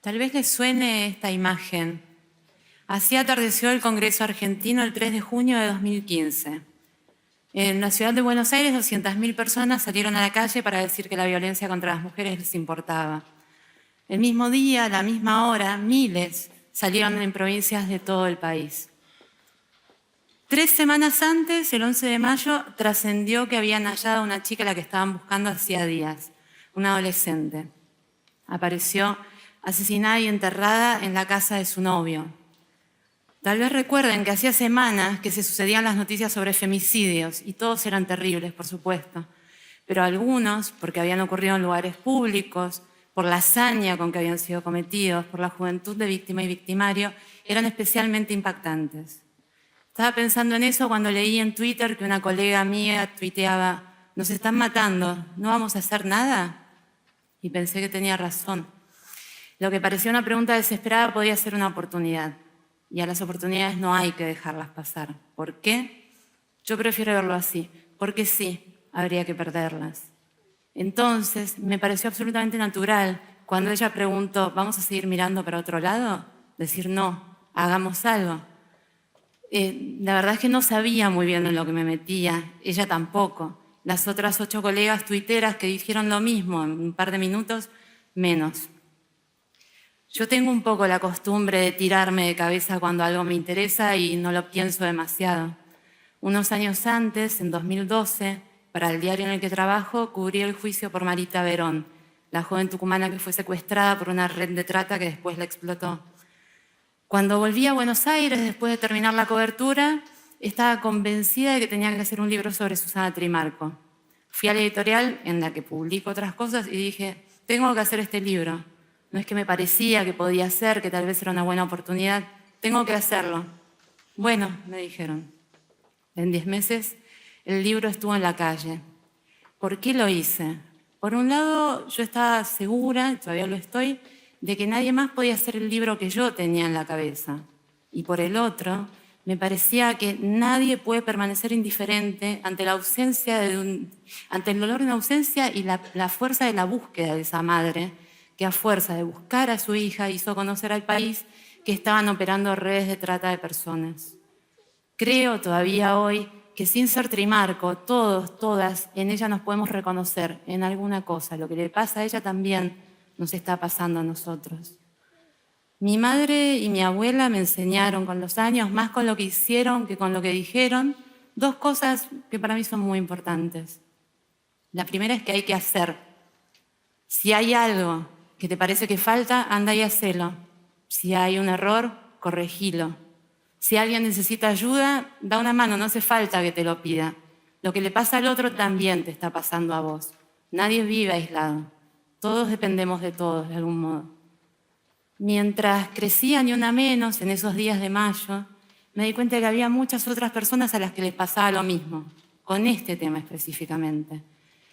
Tal vez les suene esta imagen. Así atardeció el Congreso argentino el 3 de junio de 2015. En la ciudad de Buenos Aires, 200.000 personas salieron a la calle para decir que la violencia contra las mujeres les importaba. El mismo día, a la misma hora, miles salieron en provincias de todo el país. 3 semanas antes, el 11 de mayo, trascendió que habían hallado a una chica a la que estaban buscando hacía días, una adolescente. Apareció asesinada y enterrada en la casa de su novio. Tal vez recuerden que hacía semanas que se sucedían las noticias sobre femicidios, y todos eran terribles, por supuesto, pero algunos, porque habían ocurrido en lugares públicos, por la hazaña con que habían sido cometidos, por la juventud de víctima y victimario, eran especialmente impactantes. Estaba pensando en eso cuando leí en Twitter que una colega mía tuiteaba: «Nos están matando, ¿no vamos a hacer nada?». Y pensé que tenía razón. Lo que parecía una pregunta desesperada podía ser una oportunidad. Y a las oportunidades no hay que dejarlas pasar. ¿Por qué? Yo prefiero verlo así. Porque sí, habría que perderlas. Entonces, me pareció absolutamente natural, cuando ella preguntó: ¿vamos a seguir mirando para otro lado?, decir: no, hagamos algo. La verdad es que no sabía muy bien en lo que me metía, ella tampoco. Las otras 8 colegas tuiteras que dijeron lo mismo en un par de minutos, menos. Yo tengo un poco la costumbre de tirarme de cabeza cuando algo me interesa y no lo pienso demasiado. Unos años antes, en 2012, para el diario en el que trabajo, cubrí el juicio por Marita Verón, la joven tucumana que fue secuestrada por una red de trata que después la explotó. Cuando volví a Buenos Aires, después de terminar la cobertura, estaba convencida de que tenía que hacer un libro sobre Susana Trimarco. Fui a la editorial, en la que publico otras cosas, y dije: tengo que hacer este libro. No es que me parecía que podía hacer, que tal vez era una buena oportunidad. Tengo que hacerlo. Bueno, me dijeron. En 10 meses, el libro estuvo en la calle. ¿Por qué lo hice? Por un lado, yo estaba segura, y todavía lo estoy, de que nadie más podía hacer el libro que yo tenía en la cabeza. Y por el otro, me parecía que nadie puede permanecer indiferente ante la ausencia ante el dolor de una ausencia y la fuerza de la búsqueda de esa madre, que a fuerza de buscar a su hija hizo conocer al país que estaban operando redes de trata de personas. Creo todavía hoy que sin ser Trimarco, todos, todas, en ella nos podemos reconocer en alguna cosa. Lo que le pasa a ella también nos está pasando a nosotros. Mi madre y mi abuela me enseñaron con los años, más con lo que hicieron que con lo que dijeron, 2 cosas que para mí son muy importantes. La primera es que hay que hacer. Si hay algo que te parece que falta, anda y hacelo. Si hay un error, corregilo. Si alguien necesita ayuda, da una mano, no hace falta que te lo pida. Lo que le pasa al otro también te está pasando a vos. Nadie vive aislado. Todos dependemos de todos, de algún modo. Mientras crecía Ni Una Menos en esos días de mayo, me di cuenta de que había muchas otras personas a las que les pasaba lo mismo, con este tema específicamente.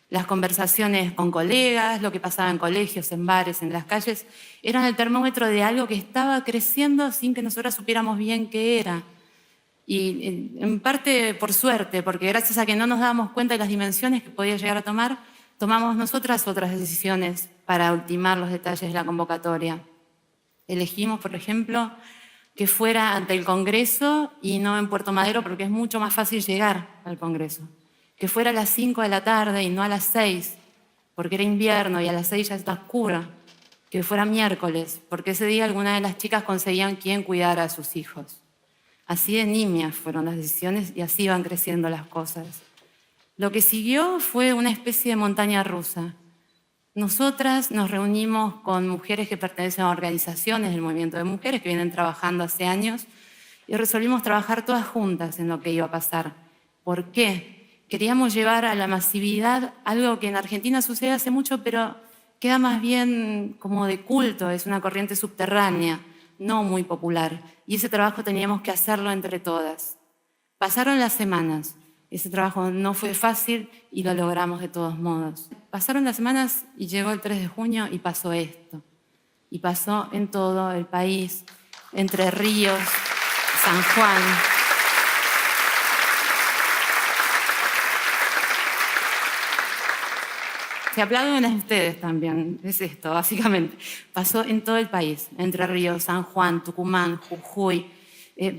Las conversaciones con colegas, lo que pasaba en colegios, en bares, en las calles, eran el termómetro de algo que estaba creciendo sin que nosotras supiéramos bien qué era. Y en parte por suerte, porque gracias a que no nos dábamos cuenta de las dimensiones que podía llegar a tomar, tomamos nosotras otras decisiones para ultimar los detalles de la convocatoria. Elegimos, por ejemplo, que fuera ante el Congreso y no en Puerto Madero, porque es mucho más fácil llegar al Congreso. Que fuera a las 5 de la tarde y no a las 6, porque era invierno y a las 6 ya está oscuro. Que fuera miércoles, porque ese día algunas de las chicas conseguían quien cuidara a sus hijos. Así de nimias fueron las decisiones y así iban creciendo las cosas. Lo que siguió fue una especie de montaña rusa. Nosotras nos reunimos con mujeres que pertenecen a organizaciones del movimiento de mujeres que vienen trabajando hace años y resolvimos trabajar todas juntas en lo que iba a pasar. ¿Por qué? Queríamos llevar a la masividad algo que en Argentina sucede hace mucho, pero queda más bien como de culto, es una corriente subterránea, no muy popular. Y ese trabajo teníamos que hacerlo entre todas. Pasaron las semanas, ese trabajo no fue fácil y lo logramos de todos modos. Pasaron las semanas y llegó el 3 de junio y pasó esto. Y pasó en todo el país, Entre Ríos, San Juan. Se aplauden a ustedes también, es esto, básicamente. Pasó en todo el país, Entre Ríos, San Juan, Tucumán, Jujuy,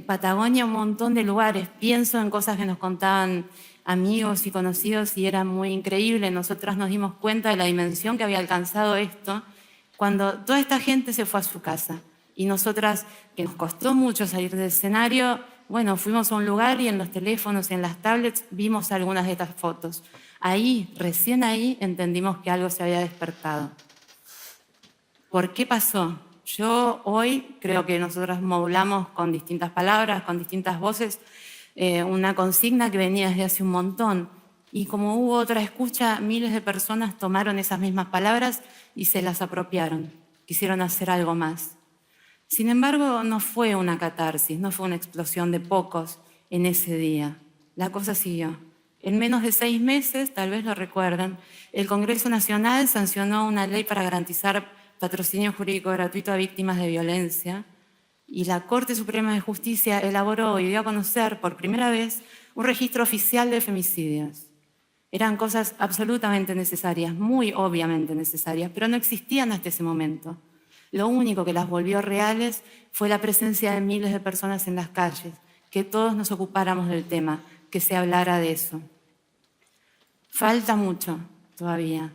Patagonia, un montón de lugares. Pienso en cosas que nos contaban amigos y conocidos y era muy increíble. Nosotras nos dimos cuenta de la dimensión que había alcanzado esto cuando toda esta gente se fue a su casa. Y nosotras, que nos costó mucho salir del escenario, bueno, fuimos a un lugar y en los teléfonos y en las tablets vimos algunas de estas fotos. Ahí, recién ahí, entendimos que algo se había despertado. ¿Por qué pasó? Yo hoy creo que nosotros modulamos con distintas palabras, con distintas voces, una consigna que venía desde hace un montón. Y como hubo otra escucha, miles de personas tomaron esas mismas palabras y se las apropiaron. Quisieron hacer algo más. Sin embargo, no fue una catarsis, no fue una explosión de pocos en ese día. La cosa siguió. En menos de 6 meses, tal vez lo recuerdan, el Congreso Nacional sancionó una ley para garantizar patrocinio jurídico gratuito a víctimas de violencia y la Corte Suprema de Justicia elaboró y dio a conocer por primera vez un registro oficial de femicidios. Eran cosas absolutamente necesarias, muy obviamente necesarias, pero no existían hasta ese momento. Lo único que las volvió reales fue la presencia de miles de personas en las calles, que todos nos ocupáramos del tema, que se hablara de eso. Falta mucho todavía,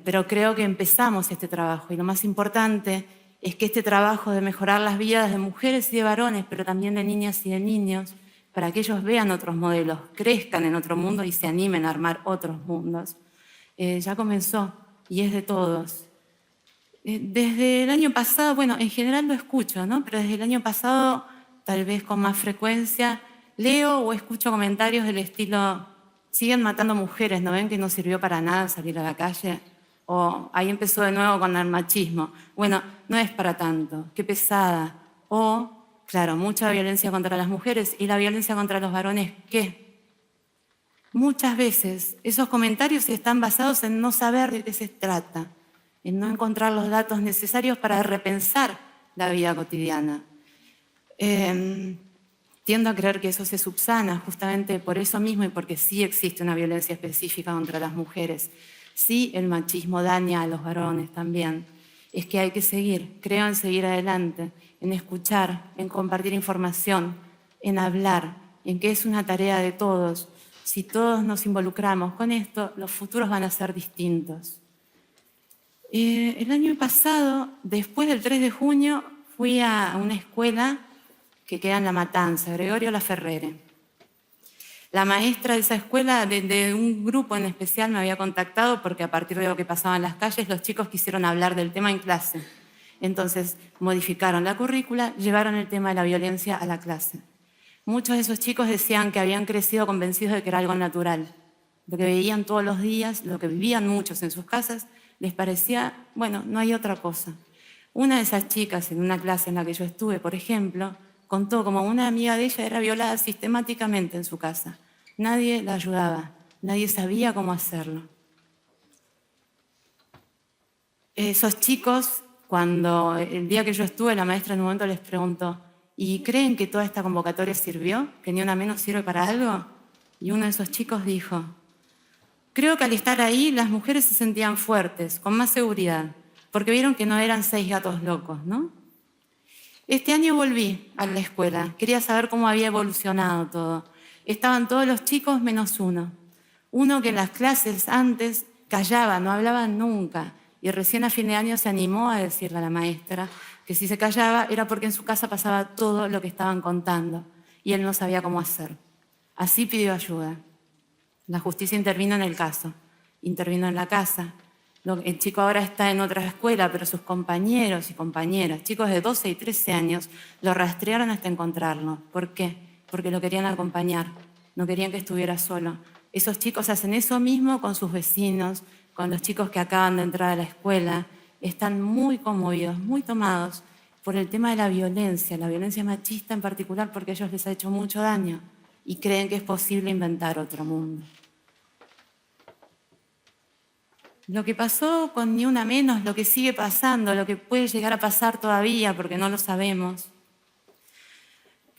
pero creo que empezamos este trabajo y lo más importante es que este trabajo de mejorar las vidas de mujeres y de varones, pero también de niñas y de niños, para que ellos vean otros modelos, crezcan en otro mundo y se animen a armar otros mundos, ya comenzó y es de todos. Desde el año pasado, bueno, en general lo escucho, ¿no? Pero desde el año pasado, tal vez con más frecuencia, leo o escucho comentarios del estilo: siguen matando mujeres, ¿no ven que no sirvió para nada salir a la calle? O ahí empezó de nuevo con el machismo. Bueno, no es para tanto, qué pesada. O, claro, mucha violencia contra las mujeres y la violencia contra los varones, ¿qué? Muchas veces esos comentarios están basados en no saber de qué se trata, en no encontrar los datos necesarios para repensar la vida cotidiana. Tiendo a creer que eso se subsana justamente por eso mismo y porque sí existe una violencia específica contra las mujeres. Sí, el machismo daña a los varones también. Es que hay que seguir, creo en seguir adelante, en escuchar, en compartir información, en hablar, en que es una tarea de todos. Si todos nos involucramos con esto, los futuros van a ser distintos. El año pasado, después del 3 de junio, fui a una escuela que queda en La Matanza, Gregorio Laferrere. La maestra de esa escuela, de un grupo en especial, me había contactado porque a partir de lo que pasaba en las calles, los chicos quisieron hablar del tema en clase. Entonces, modificaron la currícula, llevaron el tema de la violencia a la clase. Muchos de esos chicos decían que habían crecido convencidos de que era algo natural. Lo que veían todos los días, lo que vivían muchos en sus casas, les parecía, bueno, no hay otra cosa. Una de esas chicas en una clase en la que yo estuve, por ejemplo, contó cómo una amiga de ella era violada sistemáticamente en su casa. Nadie la ayudaba, nadie sabía cómo hacerlo. Esos chicos, cuando el día que yo estuve, la maestra en un momento les preguntó: ¿y creen que toda esta convocatoria sirvió? ¿Que ni una menos sirve para algo? Y uno de esos chicos dijo: creo que al estar ahí las mujeres se sentían fuertes, con más seguridad, porque vieron que no eran 6 gatos locos, ¿no? Este año volví a la escuela, quería saber cómo había evolucionado todo. Estaban todos los chicos menos uno. Uno que en las clases antes callaba, no hablaba nunca, y recién a fin de año se animó a decirle a la maestra que si se callaba era porque en su casa pasaba todo lo que estaban contando, y él no sabía cómo hacer. Así pidió ayuda. La justicia intervino en el caso, intervino en la casa. El chico ahora está en otra escuela, pero sus compañeros y compañeras, chicos de 12 y 13 años, lo rastrearon hasta encontrarlo. ¿Por qué? Porque lo querían acompañar, no querían que estuviera solo. Esos chicos hacen eso mismo con sus vecinos, con los chicos que acaban de entrar a la escuela. Están muy conmovidos, muy tomados por el tema de la violencia machista en particular, porque a ellos les ha hecho mucho daño y creen que es posible inventar otro mundo. Lo que pasó con Ni Una Menos, lo que sigue pasando, lo que puede llegar a pasar todavía, porque no lo sabemos,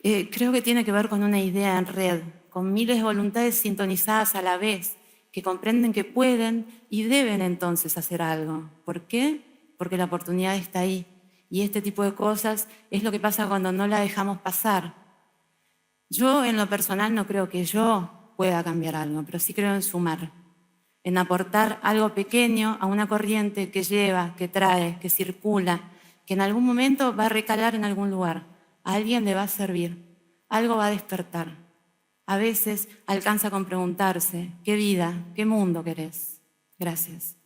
creo que tiene que ver con una idea en red, con miles de voluntades sintonizadas a la vez, que comprenden que pueden y deben entonces hacer algo. ¿Por qué? Porque la oportunidad está ahí. Y este tipo de cosas es lo que pasa cuando no la dejamos pasar. Yo en lo personal no creo que yo pueda cambiar algo, pero sí creo en sumar, en aportar algo pequeño a una corriente que lleva, que trae, que circula, que en algún momento va a recalar en algún lugar. A alguien le va a servir, algo va a despertar. A veces alcanza con preguntarse, ¿qué vida, qué mundo querés? Gracias.